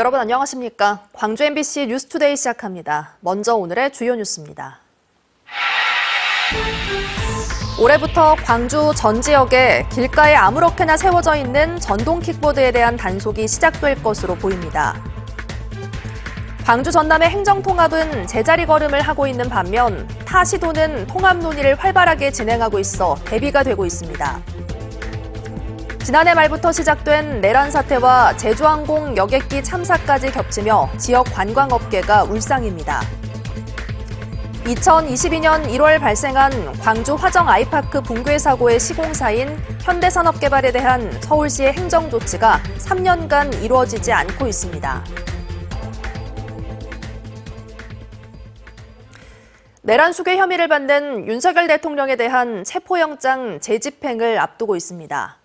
여러분 안녕하십니까? 광주 MBC 뉴스투데이 시작합니다. 먼저 오늘의 주요 뉴스입니다. 올해부터 광주 전 지역에 길가에 아무렇게나 세워져 있는 전동 킥보드에 대한 단속이 시작될 것으로 보입니다. 광주 전남의 행정통합은 제자리 걸음을 하고 있는 반면 타 시도는 통합 논의를 활발하게 진행하고 있어 대비가 되고 있습니다. 지난해 말부터 시작된 내란 사태와 제주항공 여객기 참사까지 겹치며 지역 관광업계가 울상입니다. 2022년 1월 발생한 광주 화정 아이파크 붕괴 사고의 시공사인 현대산업개발에 대한 서울시의 행정 조치가 3년간 이루어지지 않고 있습니다. 내란 수괴 혐의를 받는 윤석열 대통령에 대한 체포영장 재집행을 앞두고 있습니다.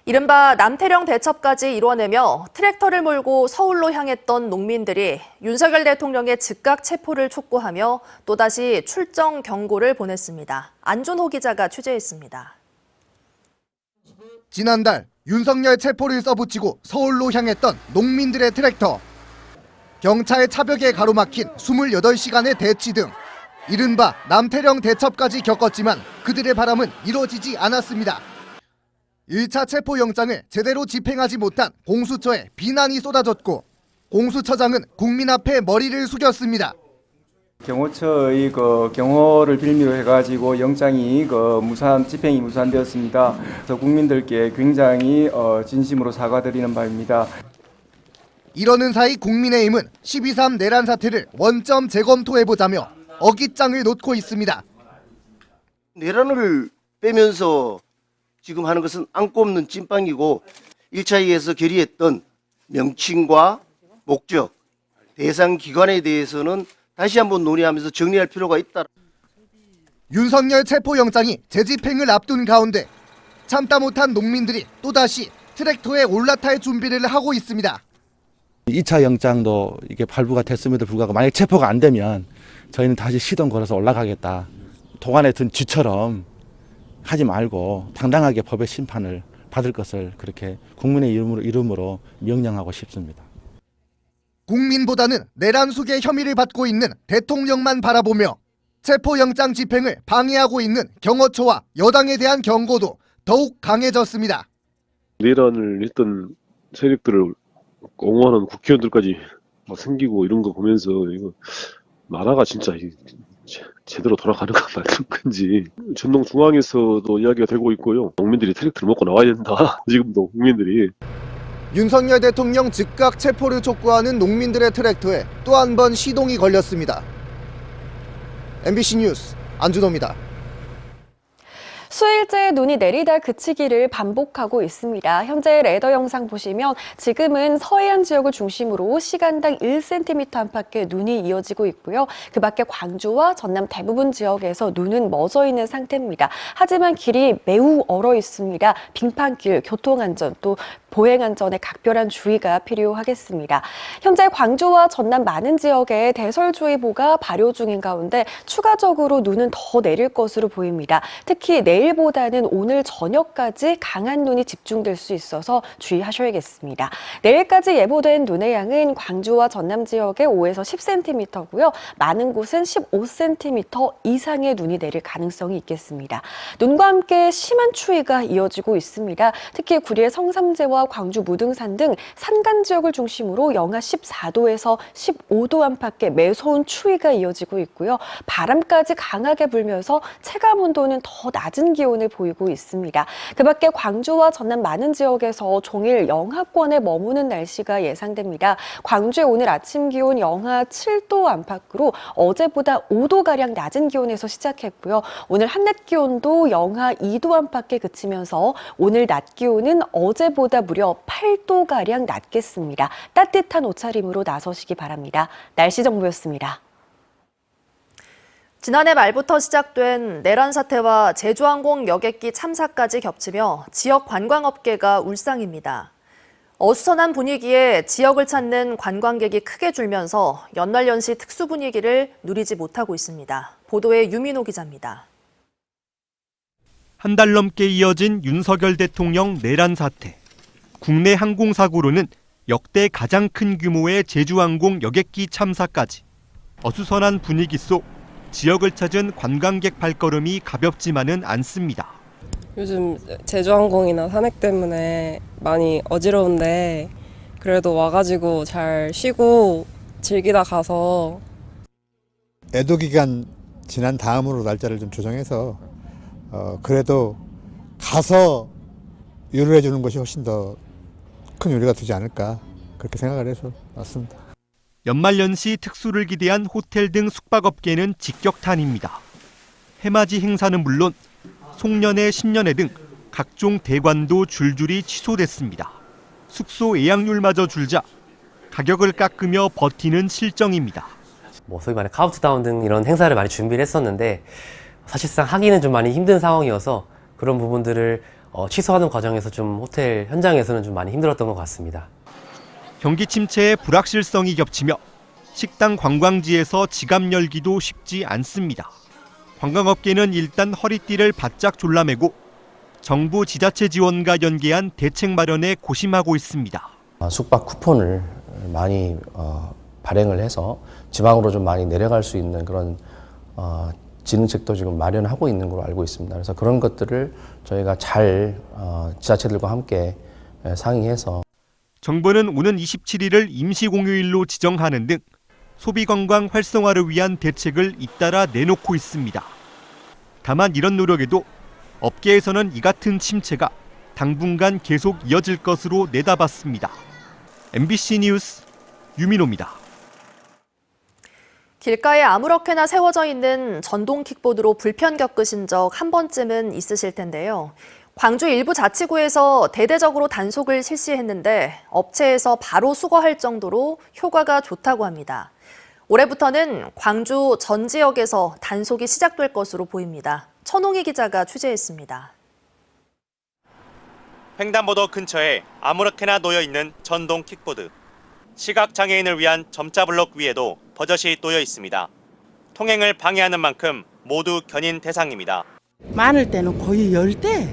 이른바 남태령 대첩까지 이뤄내며 트랙터를 몰고 서울로 향했던 농민들이 윤석열 대통령의 즉각 체포를 촉구하며 또다시 출정 경고를 보냈습니다. 안준호 기자가 취재했습니다. 지난달 윤석열 체포를 써붙이고 서울로 향했던 농민들의 트랙터. 경찰의 차벽에 가로막힌 28시간의 대치 등 이른바 남태령 대첩까지 겪었지만 그들의 바람은 이루어지지 않았습니다. 1차 체포영장을 제대로 집행하지 못한 공수처에 비난이 쏟아졌고 공수처장은 국민 앞에 머리를 숙였습니다. 경호처의 경호를 빌미로 해가지고 영장이 집행이 무산되었습니다. 그래서 국민들께 굉장히 진심으로 사과드리는 바입니다. 이러는 사이 국민의힘은 12.3 내란 사태를 원점 재검토해보자며 어깃장을 놓고 있습니다. 내란을 빼면서 지금 하는 것은 안고 없는 찐빵이고 1차에서 결의했던 명칭과 목적, 대상 기관에 대해서는 다시 한번 논의하면서 정리할 필요가 있다. 윤석열 체포영장이 재집행을 앞둔 가운데 참다 못한 농민들이 또다시 트랙터에 올라탈 준비를 하고 있습니다. 2차 영장도 이게 발부가 됐음에도 불구하고 만약 체포가 안 되면 저희는 다시 시동 걸어서 올라가겠다. 도관에 든 쥐처럼 하지 말고 당당하게 법의 심판을 받을 것을 그렇게 국민의 이름으로 명령하고 싶습니다. 국민보다는 내란 수괴 혐의를 받고 있는 대통령만 바라보며 체포영장 집행을 방해하고 있는 경호처와 여당에 대한 경고도 더욱 강해졌습니다. 내란을 했던 세력들을 옹호하는 국회의원들까지 생기고 이런 거 보면서 이거 나라가 진짜 제대로 돌아가는 건 맞는 건지 전동 중앙에서도 이야기가 되고 있고요. 농민들이 트랙터를 먹고 나와야 된다. 지금도 국민들이. 윤석열 대통령 즉각 체포를 촉구하는 농민들의 트랙터에 또 한 번 시동이 걸렸습니다. MBC 뉴스 안준호입니다. 수일째 눈이 내리다 그치기를 반복하고 있습니다. 현재 레더 영상 보시면 지금은 서해안 지역을 중심으로 시간당 1cm 안팎의 눈이 이어지고 있고요. 그 밖에 광주와 전남 대부분 지역에서 눈은 멎어 있는 상태입니다. 하지만 길이 매우 얼어 있습니다. 빙판길, 교통안전 또 보행안전에 각별한 주의가 필요하겠습니다. 현재 광주와 전남 많은 지역에 대설주의보가 발효 중인 가운데 추가적으로 눈은 더 내릴 것으로 보입니다. 특히 내일보다는 오늘 저녁까지 강한 눈이 집중될 수 있어서 주의하셔야겠습니다. 내일까지 예보된 눈의 양은 광주와 전남 지역에 5에서 10cm고요. 많은 곳은 15cm 이상의 눈이 내릴 가능성이 있겠습니다. 눈과 함께 심한 추위가 이어지고 있습니다. 특히 구리의 성삼재와 광주 무등산 등 산간 지역을 중심으로 영하 14도에서 15도 안팎의 매서운 추위가 이어지고 있고요. 바람까지 강하게 불면서 체감 온도는 더 낮은 기온을 보이고 있습니다. 그 밖에 광주와 전남 많은 지역에서 종일 영하권에 머무는 날씨가 예상됩니다. 광주의 오늘 아침 기온 영하 7도 안팎으로 어제보다 5도가량 낮은 기온에서 시작했고요. 오늘 한낮 기온도 영하 2도 안팎에 그치면서 오늘 낮 기온은 어제보다 무려 8도가량 낮겠습니다. 따뜻한 옷차림으로 나서시기 바랍니다. 날씨 정보였습니다. 지난해 말부터 시작된 내란 사태와 제주항공 여객기 참사까지 겹치며 지역 관광업계가 울상입니다. 어수선한 분위기에 지역을 찾는 관광객이 크게 줄면서 연말연시 특수 분위기를 누리지 못하고 있습니다. 보도에 유민호 기자입니다. 한 달 넘게 이어진 윤석열 대통령 내란 사태. 국내 항공사고로는 역대 가장 큰 규모의 제주항공 여객기 참사까지 어수선한 분위기 속 지역을 찾은 관광객 발걸음이 가볍지만은 않습니다. 요즘 제주항공이나 산행 때문에 많이 어지러운데 그래도 와가지고 잘 쉬고 즐기다 가서 애도 기간 지난 다음으로 날짜를 좀 조정해서 그래도 가서 유료해 주는 것이 훨씬 더 큰 요리가 되지 않을까 그렇게 생각을 해서 왔습니다. 연말연시 특수를 기대한 호텔 등 숙박업계는 직격탄입니다. 해맞이 행사는 물론 송년회, 신년회 등 각종 대관도 줄줄이 취소됐습니다. 숙소 예약률마저 줄자 가격을 깎으며 버티는 실정입니다. 소위 말해 카운트다운 등 이런 행사를 많이 준비를 했었는데 사실상 하기는 좀 많이 힘든 상황이어서 그런 부분들을 취소하는 과정에서 좀 호텔 현장에서는 좀 많이 힘들었던 것 같습니다. 경기 침체에 불확실성이 겹치며 식당 관광지에서 지갑 열기도 쉽지 않습니다. 관광업계는 일단 허리띠를 바짝 졸라매고 정부 지자체 지원과 연계한 대책 마련에 고심하고 있습니다. 숙박 쿠폰을 많이 발행을 해서 지방으로 좀 많이 내려갈 수 있는 그런 진흥책도 지금 마련하고 있는 걸로 알고 있습니다. 그래서 그런 것들을 저희가 잘 지자체들과 함께 상의해서 정부는 오는 27일을 임시공휴일로 지정하는 등 소비관광 활성화를 위한 대책을 잇따라 내놓고 있습니다. 다만 이런 노력에도 업계에서는 이 같은 침체가 당분간 계속 이어질 것으로 내다봤습니다. MBC 뉴스 유민호입니다. 길가에 아무렇게나 세워져 있는 전동 킥보드로 불편 겪으신 적 한 번쯤은 있으실 텐데요. 광주 일부 자치구에서 대대적으로 단속을 실시했는데 업체에서 바로 수거할 정도로 효과가 좋다고 합니다. 올해부터는 광주 전 지역에서 단속이 시작될 것으로 보입니다. 천홍희 기자가 취재했습니다. 횡단보도 근처에 아무렇게나 놓여 있는 전동 킥보드. 시각장애인을 위한 점자 블록 위에도 버젓이 놓여 있습니다. 통행을 방해하는 만큼 모두 견인 대상입니다. 많을 때는 거의 10대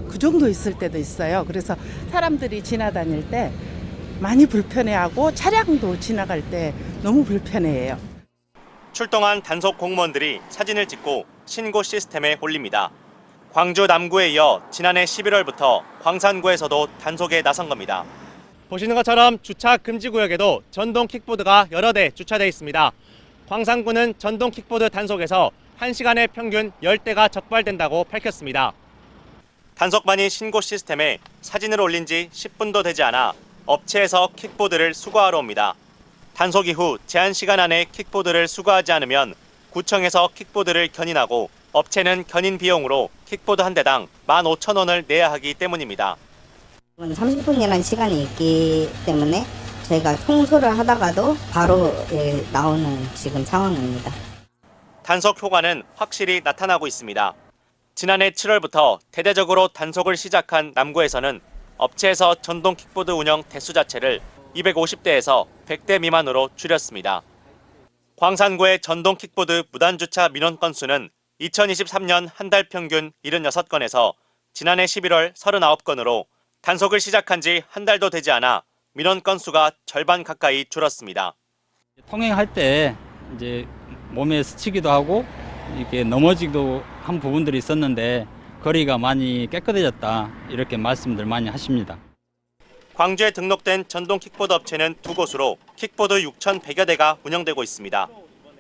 그 정도 있을 때도 있어요. 그래서 사람들이 지나다닐 때 많이 불편해하고 차량도 지나갈 때 너무 불편해해요. 출동한 단속 공무원들이 사진을 찍고 신고 시스템에 올립니다. 광주 남구에 이어 지난해 11월부터 광산구에서도 단속에 나선 겁니다. 보시는 것처럼 주차 금지 구역에도 전동 킥보드가 여러 대 주차되어 있습니다. 광산구는 전동 킥보드 단속에서 1시간에 평균 10대가 적발된다고 밝혔습니다. 단속반이 신고 시스템에 사진을 올린 지 10분도 되지 않아 업체에서 킥보드를 수거하러 옵니다. 단속 이후 제한 시간 안에 킥보드를 수거하지 않으면 구청에서 킥보드를 견인하고 업체는 견인 비용으로 킥보드 한 대당 15,000원을 내야 하기 때문입니다. 30분이라는 시간이 있기 때문에 저희가 청소를 하다가도 바로 나오는 지금 상황입니다. 단속 효과는 확실히 나타나고 있습니다. 지난해 7월부터 대대적으로 단속을 시작한 남구에서는 업체에서 전동 킥보드 운영 대수 자체를 250대에서 100대 미만으로 줄였습니다. 광산구의 전동 킥보드 무단주차 민원 건수는 2023년 한 달 평균 76건에서 지난해 11월 39건으로 단속을 시작한 지 한 달도 되지 않아 민원 건수가 절반 가까이 줄었습니다. 통행할 때 이제 몸에 스치기도 하고 이렇게 넘어지기도 한 부분들이 있었는데 거리가 많이 깨끗해졌다 이렇게 말씀들 많이 하십니다. 광주에 등록된 전동 킥보드 업체는 2곳으로 킥보드 6,100여 대가 운영되고 있습니다.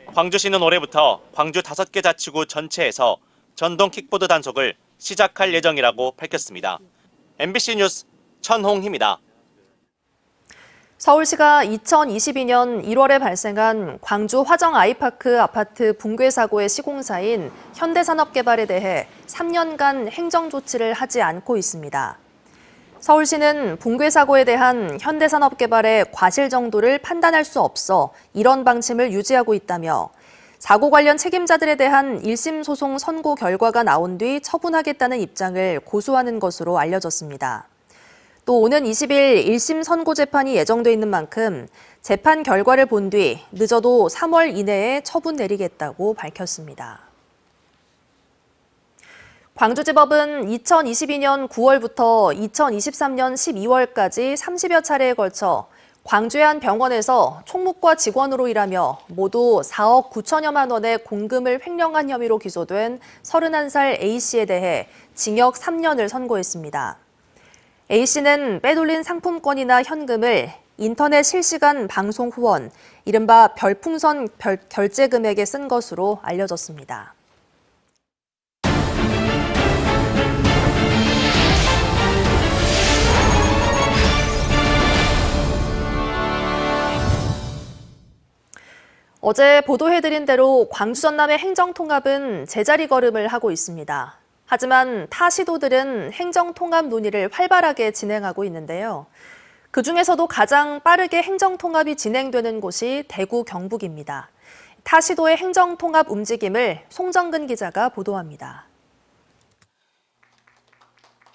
광주시는 올해부터 광주 5개 자치구 전체에서 전동 킥보드 단속을 시작할 예정이라고 밝혔습니다. MBC 뉴스 천홍희입니다. 서울시가 2022년 1월에 발생한 광주 화정 아이파크 아파트 붕괴 사고의 시공사인 현대산업개발에 대해 3년간 행정조치를 하지 않고 있습니다. 서울시는 붕괴 사고에 대한 현대산업개발의 과실 정도를 판단할 수 없어 이런 방침을 유지하고 있다며 사고 관련 책임자들에 대한 1심 소송 선고 결과가 나온 뒤 처분하겠다는 입장을 고수하는 것으로 알려졌습니다. 또 오는 20일 1심 선고 재판이 예정돼 있는 만큼 재판 결과를 본 뒤 늦어도 3월 이내에 처분 내리겠다고 밝혔습니다. 광주지법은 2022년 9월부터 2023년 12월까지 30여 차례에 걸쳐 광주의 한 병원에서 총무과 직원으로 일하며 모두 4억 9천여만 원의 공금을 횡령한 혐의로 기소된 31살 A씨에 대해 징역 3년을 선고했습니다. A씨는 빼돌린 상품권이나 현금을 인터넷 실시간 방송 후원, 이른바 별풍선 결제 금액에 쓴 것으로 알려졌습니다. 어제 보도해드린 대로 광주 전남의 행정통합은 제자리 걸음을 하고 있습니다. 하지만 타 시도들은 행정통합 논의를 활발하게 진행하고 있는데요. 그중에서도 가장 빠르게 행정통합이 진행되는 곳이 대구 경북입니다. 타 시도의 행정통합 움직임을 송정근 기자가 보도합니다.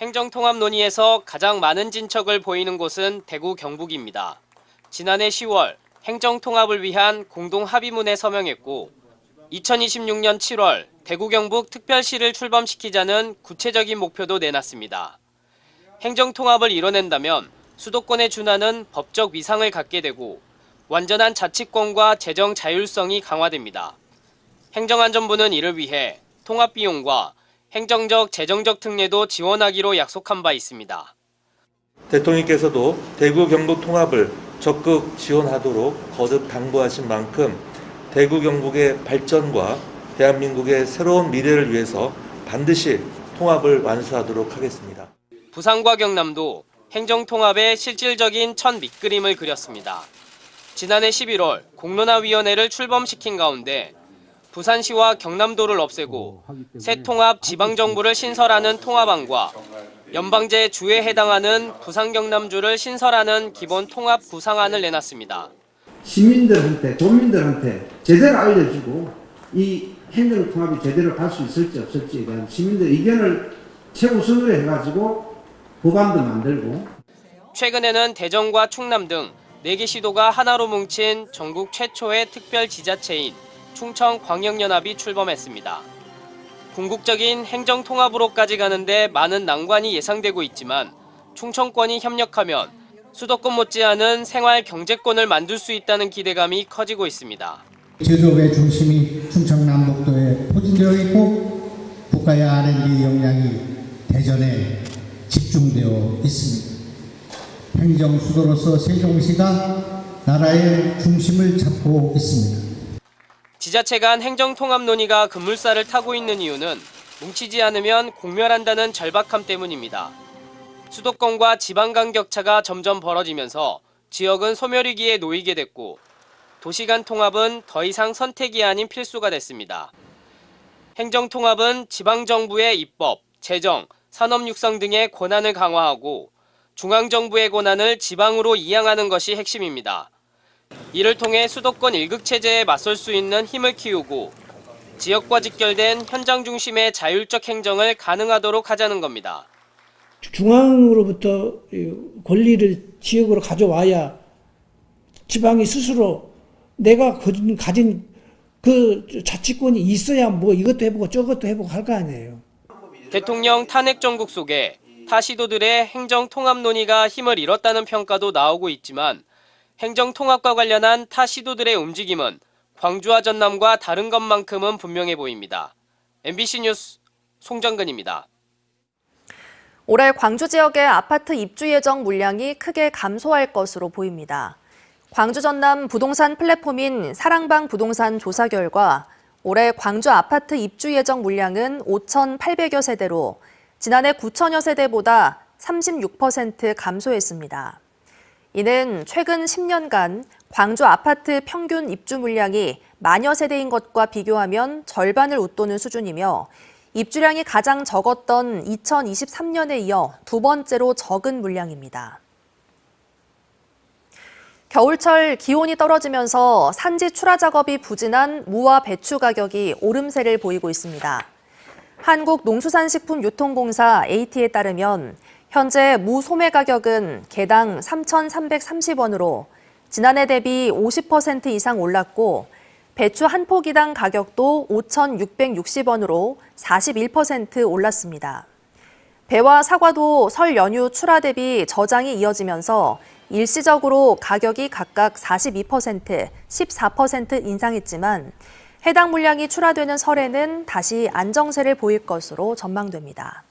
행정통합 논의에서 가장 많은 진척을 보이는 곳은 대구 경북입니다. 지난해 10월 행정통합을 위한 공동합의문에 서명했고 2026년 7월 대구 경북 특별시를 출범시키자는 구체적인 목표도 내놨습니다. 행정통합을 이뤄낸다면 수도권에 준하는 법적 위상을 갖게 되고 완전한 자치권과 재정 자율성이 강화됩니다. 행정안전부는 이를 위해 통합 비용과 행정적, 재정적 특례도 지원하기로 약속한 바 있습니다. 대통령께서도 대구 경북 통합을 적극 지원하도록 거듭 당부하신 만큼 대구 경북의 발전과 대한민국의 새로운 미래를 위해서 반드시 통합을 완수하도록 하겠습니다. 부산과 경남도 행정통합의 실질적인 첫 밑그림을 그렸습니다. 지난해 11월 공론화위원회를 출범시킨 가운데 부산시와 경남도를 없애고 새 통합 지방정부를 신설하는 통합안과 연방제 주에 해당하는 부산 경남주를 신설하는 기본 통합 구상안을 내놨습니다. 시민들한테, 도민들한테 제대로 알려주고 이 행정통합이 제대로 갈 수 있을지 없을지에 대한 시민들 의견을 최우선으로 해가지고 법안도 만들고. 최근에는 대전과 충남 등 4개 시도가 하나로 뭉친 전국 최초의 특별지자체인 충청광역연합이 출범했습니다. 궁극적인 행정통합으로까지 가는데 많은 난관이 예상되고 있지만 충청권이 협력하면 수도권 못지않은 생활 경제권을 만들 수 있다는 기대감이 커지고 있습니다. 제조업의 중심이 충청남북도에 포진되어 있고 국가의 R&D 역량이 대전에 집중되어 있습니다. 행정수도로서 세종시가 나라의 중심을 잡고 있습니다. 지자체 간 행정통합 논의가 급물살을 타고 있는 이유는 뭉치지 않으면 공멸한다는 절박함 때문입니다. 수도권과 지방 간 격차가 점점 벌어지면서 지역은 소멸위기에 놓이게 됐고 도시 간 통합은 더 이상 선택이 아닌 필수가 됐습니다. 행정통합은 지방정부의 입법, 재정, 산업 육성 등의 권한을 강화하고 중앙정부의 권한을 지방으로 이양하는 것이 핵심입니다. 이를 통해 수도권 일극체제에 맞설 수 있는 힘을 키우고 지역과 직결된 현장 중심의 자율적 행정을 가능하도록 하자는 겁니다. 중앙으로부터 권리를 지역으로 가져와야 지방이 스스로 내가 가진 그 자치권이 있어야 뭐 이것도 해보고 저것도 해보고 할 거 아니에요. 대통령 탄핵 정국 속에 타 시도들의 행정통합 논의가 힘을 잃었다는 평가도 나오고 있지만 행정통합과 관련한 타 시도들의 움직임은 광주와 전남과 다른 것만큼은 분명해 보입니다. MBC 뉴스 송정근입니다. 올해 광주 지역의 아파트 입주 예정 물량이 크게 감소할 것으로 보입니다. 광주 전남 부동산 플랫폼인 사랑방 부동산 조사 결과 올해 광주 아파트 입주 예정 물량은 5,800여 세대로 지난해 9,000여 세대보다 36% 감소했습니다. 이는 최근 10년간 광주 아파트 평균 입주 물량이 만여 세대인 것과 비교하면 절반을 웃도는 수준이며 입주량이 가장 적었던 2023년에 이어 두 번째로 적은 물량입니다. 겨울철 기온이 떨어지면서 산지 출하 작업이 부진한 무와 배추 가격이 오름세를 보이고 있습니다. 한국농수산식품유통공사 AT에 따르면 현재 무 소매 가격은 개당 3,330원으로 지난해 대비 50% 이상 올랐고 배추 한 포기당 가격도 5,660원으로 41% 올랐습니다. 배와 사과도 설 연휴 출하 대비 저장이 이어지면서 일시적으로 가격이 각각 42%, 14% 인상했지만 해당 물량이 출하되는 설에는 다시 안정세를 보일 것으로 전망됩니다.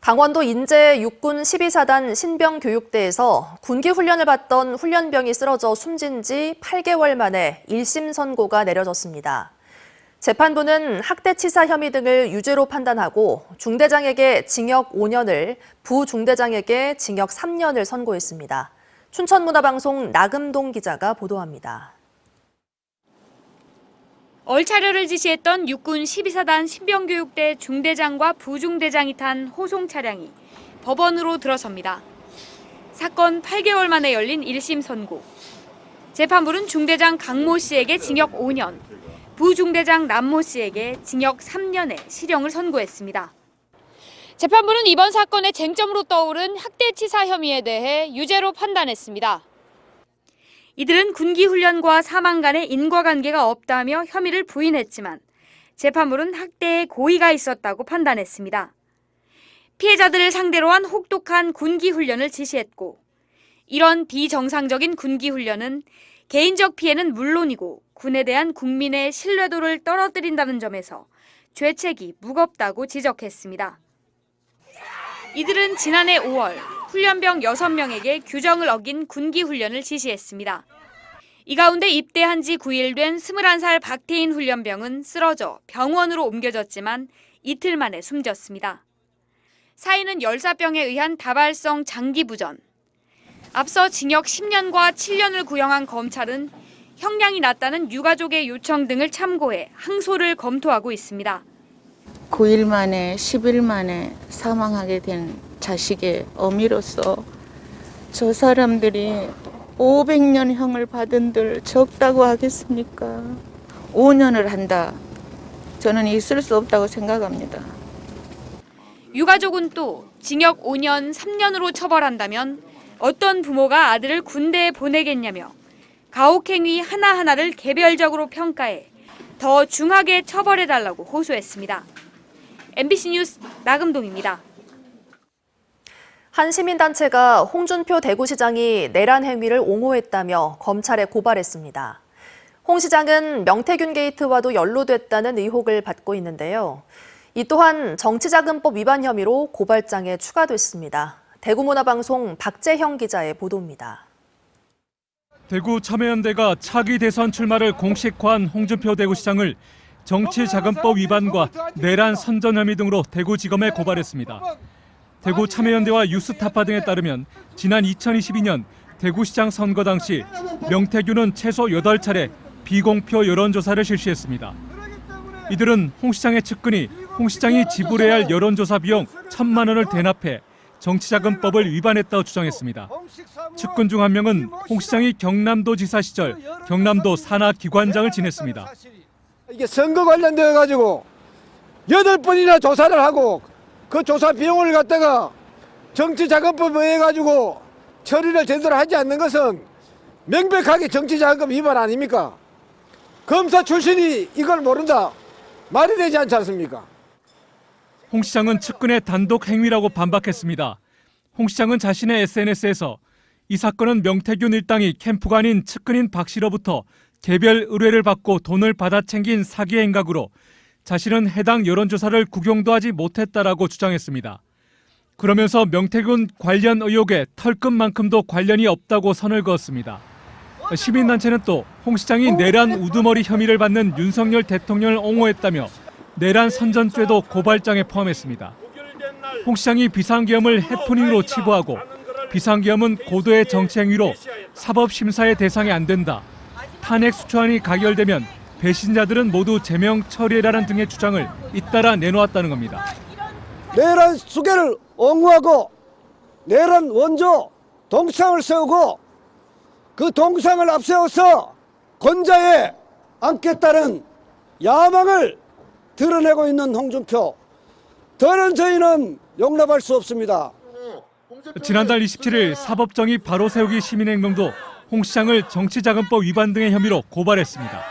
강원도 인제 육군 12사단 신병교육대에서 군기훈련을 받던 훈련병이 쓰러져 숨진 지 8개월 만에 1심 선고가 내려졌습니다. 재판부는 학대치사 혐의 등을 유죄로 판단하고 중대장에게 징역 5년을, 부중대장에게 징역 3년을 선고했습니다. 춘천문화방송 나금동 기자가 보도합니다. 얼차려를 지시했던 육군 12사단 신병교육대 중대장과 부중대장이 탄 호송 차량이 법원으로 들어섭니다. 사건 8개월 만에 열린 1심 선고. 재판부는 중대장 강모 씨에게 징역 5년, 부중대장 남모 씨에게 징역 3년의 실형을 선고했습니다. 재판부는 이번 사건의 쟁점으로 떠오른 학대치사 혐의에 대해 유죄로 판단했습니다. 이들은 군기훈련과 사망 간의 인과관계가 없다며 혐의를 부인했지만 재판부는 학대에 고의가 있었다고 판단했습니다. 피해자들을 상대로 한 혹독한 군기훈련을 지시했고 이런 비정상적인 군기훈련은 개인적 피해는 물론이고 군에 대한 국민의 신뢰도를 떨어뜨린다는 점에서 죄책이 무겁다고 지적했습니다. 이들은 지난해 5월 훈련병 6명에게 규정을 어긴 군기훈련을 지시했습니다. 이 가운데 입대한 지 9일 된 21살 박태인 훈련병은 쓰러져 병원으로 옮겨졌지만 이틀 만에 숨졌습니다. 사인은 열사병에 의한 다발성 장기부전. 앞서 징역 10년과 7년을 구형한 검찰은 형량이 낮다는 유가족의 요청 등을 참고해 항소를 검토하고 있습니다. 9일 만에 10일 만에 사망하게 된 자식의 어미로서 저 사람들이 500년형을 받은들 적다고 하겠습니까? 5년을 한다. 저는 있을 수 없다고 생각합니다. 유가족은 또 징역 5년, 3년으로 처벌한다면 어떤 부모가 아들을 군대에 보내겠냐며 가혹행위 하나하나를 개별적으로 평가해 더 중하게 처벌해달라고 호소했습니다. MBC 뉴스 나금동입니다. 한 시민단체가 홍준표 대구시장이 내란 행위를 옹호했다며 검찰에 고발했습니다. 홍 시장은 명태균 게이트와도 연루됐다는 의혹을 받고 있는데요. 이 또한 정치자금법 위반 혐의로 고발장에 추가됐습니다. 대구문화방송 박재형 기자의 보도입니다. 대구 참여연대가 차기 대선 출마를 공식화한 홍준표 대구시장을 정치자금법 위반과 내란 선전 혐의 등으로 대구지검에 고발했습니다. 대구 참여연대와 뉴스타파 등에 따르면 지난 2022년 대구시장 선거 당시 명태균은 최소 8차례 비공표 여론조사를 실시했습니다. 이들은 홍 시장의 측근이 홍 시장이 지불해야 할 여론조사 비용 1,000만 원을 대납해 정치자금법을 위반했다고 주장했습니다. 측근 중 한 명은 홍 시장이 경남도지사 시절 경남도 산하기관장을 지냈습니다. 이게 선거 관련되어 가지고 8번이나 조사를 하고 그 조사 비용을 갖다가 정치자금법에 해가지고 처리를 제대로 하지 않는 것은 명백하게 정치자금 위반 아닙니까? 검사 출신이 이걸 모른다. 말이 되지 않지 않습니까? 홍 시장은 측근의 단독 행위라고 반박했습니다. 홍 시장은 자신의 SNS에서 이 사건은 명태균 일당이 캠프가 아닌 측근인 박 씨로부터 개별 의뢰를 받고 돈을 받아 챙긴 사기 행각으로 자신은 해당 여론조사를 구경도 하지 못했다라고 주장했습니다. 그러면서 명태균 관련 의혹에 털끝만큼도 관련이 없다고 선을 그었습니다. 시민단체는 또 홍 시장이 내란 우두머리 혐의를 받는 윤석열 대통령을 옹호했다며 내란 선전죄도 고발장에 포함했습니다. 홍 시장이 비상계엄을 해프닝으로 치부하고 비상계엄은 고도의 정치행위로 사법심사의 대상이 안 된다. 탄핵 수초안이 가결되면 배신자들은 모두 제명 처리해라는 등의 주장을 잇따라 내놓았다는 겁니다. 내란 수계를 옹호하고 내란 원조 동상을 세우고 그 동상을 앞세워서 권좌에 앉겠다는 야망을 드러내고 있는 홍준표. 더는 저희는 용납할 수 없습니다. 지난달 27일 사법정의 바로 세우기 시민행동도 홍 시장을 정치자금법 위반 등의 혐의로 고발했습니다.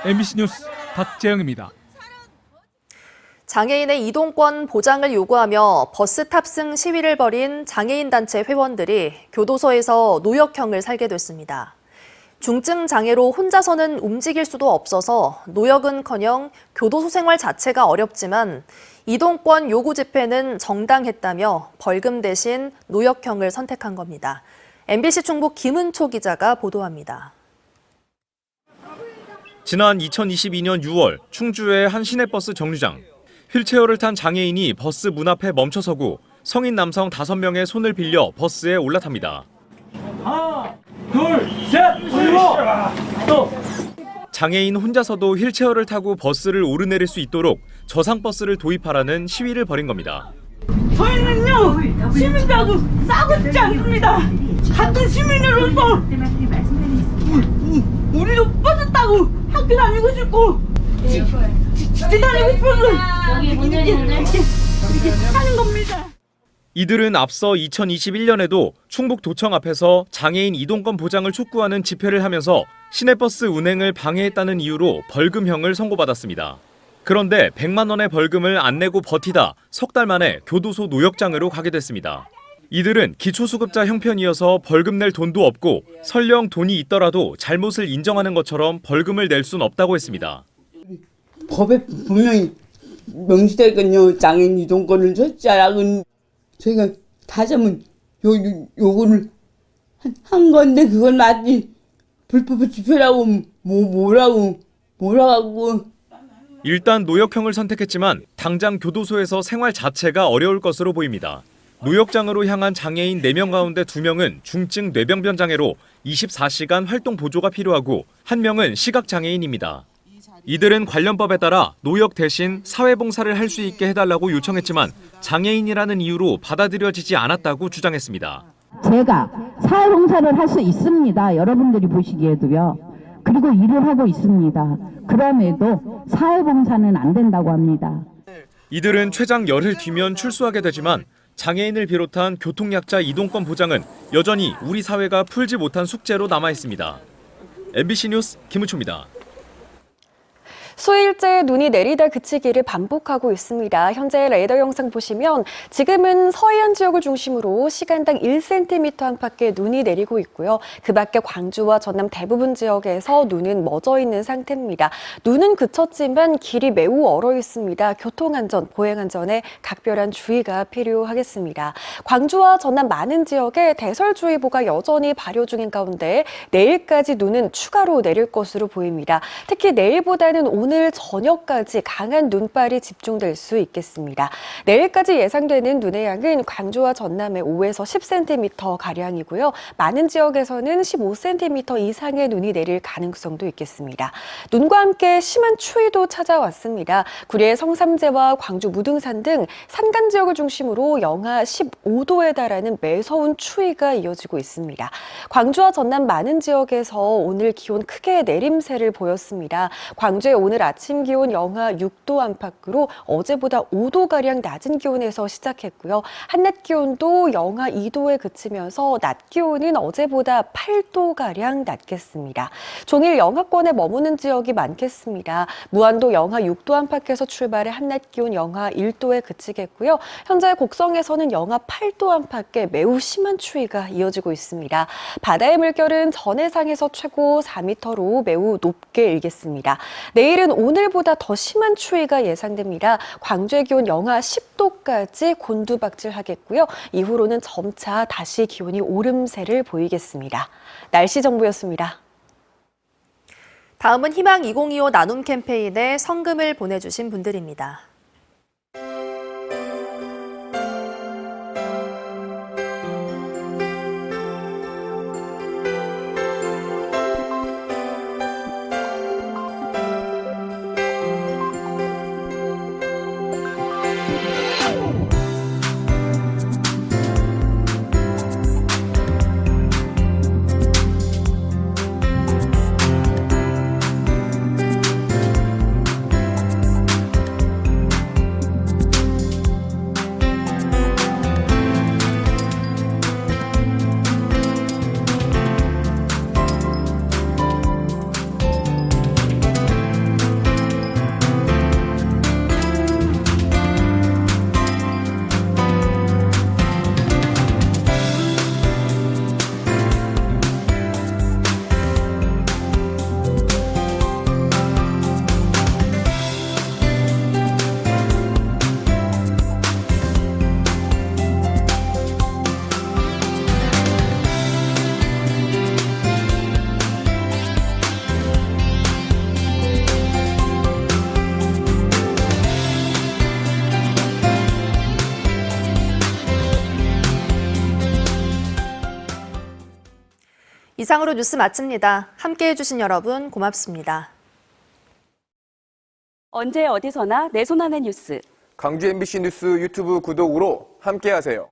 MBC 뉴스 박재영입니다. 장애인의 이동권 보장을 요구하며 버스 탑승 시위를 벌인 장애인 단체 회원들이 교도소에서 노역형을 살게 됐습니다. 중증 장애로 혼자서는 움직일 수도 없어서 노역은커녕 교도소 생활 자체가 어렵지만 이동권 요구 집회는 정당했다며 벌금 대신 노역형을 선택한 겁니다. MBC 충북 김은초 기자가 보도합니다. 지난 2022년 6월 충주의 한 시내버스 정류장. 휠체어를 탄 장애인이 버스 문 앞에 멈춰서고 성인 남성 5명의 손을 빌려 버스에 올라탑니다. 하나, 둘, 셋, 그리고 또. 장애인 혼자서도 휠체어를 타고 버스를 오르내릴 수 있도록 저상버스를 도입하라는 시위를 벌인 겁니다. 저희는요, 시민들하고 싸우지 않습니다. 같은 시민으로서 우리도 빠졌다고 학교 다니고 싶고 집에 다니고 싶어서 이렇게 하는 겁니다. 이들은 앞서 2021년에도 충북도청 앞에서 장애인 이동권 보장을 촉구하는 집회를 하면서 시내버스 운행을 방해했다는 이유로 벌금형을 선고받았습니다. 그런데 100만 원의 벌금을 안 내고 버티다 석 달 만에 교도소 노역장으로 가게 됐습니다. 이들은 기초수급자 형편이어서 벌금 낼 돈도 없고 설령 돈이 있더라도 잘못을 인정하는 것처럼 벌금을 낼 순 없다고 했습니다. 법에 분명히 명시되어 있거든요. 장애인 이동권을 줬자라고 저희가 다시 한번 요거를 한 건데 그건 마치 불법 집회라고 뭐라고 일단 노역형을 선택했지만 당장 교도소에서 생활 자체가 어려울 것으로 보입니다. 노역장으로 향한 장애인 4명 가운데 2명은 중증 뇌병변 장애로 24시간 활동 보조가 필요하고 1명은 시각장애인입니다. 이들은 관련법에 따라 노역 대신 사회봉사를 할 수 있게 해달라고 요청했지만 장애인이라는 이유로 받아들여지지 않았다고 주장했습니다. 제가 사회봉사를 할 수 있습니다. 여러분들이 보시기에도요. 그리고 일을 하고 있습니다. 그럼에도 사회봉사는 안 된다고 합니다. 이들은 최장 열흘 뒤면 출소하게 되지만 장애인을 비롯한 교통약자 이동권 보장은 여전히 우리 사회가 풀지 못한 숙제로 남아 있습니다. MBC 뉴스 김우초입니다. 수일째 눈이 내리다 그치기를 반복하고 있습니다. 현재 레이더 영상 보시면 지금은 서해안 지역을 중심으로 시간당 1cm 안팎의 눈이 내리고 있고요. 그 밖에 광주와 전남 대부분 지역에서 눈은 멎어 있는 상태입니다. 눈은 그쳤지만 길이 매우 얼어 있습니다. 교통안전, 보행안전에 각별한 주의가 필요하겠습니다. 광주와 전남 많은 지역에 대설주의보가 여전히 발효 중인 가운데 내일까지 눈은 추가로 내릴 것으로 보입니다. 특히 내일보다는 오늘 저녁까지 강한 눈발이 집중될 수 있겠습니다. 내일까지 예상되는 눈의 양은 광주와 전남에 5에서 10cm가량이고요. 많은 지역에서는 15cm 이상의 눈이 내릴 가능성도 있겠습니다. 눈과 함께 심한 추위도 찾아왔습니다. 구리의 성삼재와 광주 무등산 등 산간 지역을 중심으로 영하 15도에 달하는 매서운 추위가 이어지고 있습니다. 광주와 전남 많은 지역에서 오늘 기온 크게 내림세를 보였습니다. 광주의 오늘 아침 기온 영하 6도 안팎으로 어제보다 5도가량 낮은 기온에서 시작했고요. 한낮 기온도 영하 2도에 그치면서 낮 기온은 어제보다 8도가량 낮겠습니다. 종일 영하권에 머무는 지역이 많겠습니다. 무안도 영하 6도 안팎에서 출발해 한낮 기온 영하 1도에 그치겠고요. 현재 곡성에서는 영하 8도 안팎의 매우 심한 추위가 이어지고 있습니다. 바다의 물결은 전해상에서 최고 4m로 매우 높게 일겠습니다. 내일은 오늘보다 더 심한 추위가 예상됩니다. 광주의 기온 영하 10도까지 곤두박질하겠고요. 이후로는 점차 다시 기온이 오름세를 보이겠습니다. 날씨 정보였습니다. 다음은 희망 2025 나눔 캠페인에 성금을 보내주신 분들입니다. 이상으로 뉴스 마칩니다. 함께해 주신 여러분 고맙습니다. 언제 어디서나 내 손 안의 뉴스. 광주 MBC 뉴스 유튜브 구독으로 함께하세요.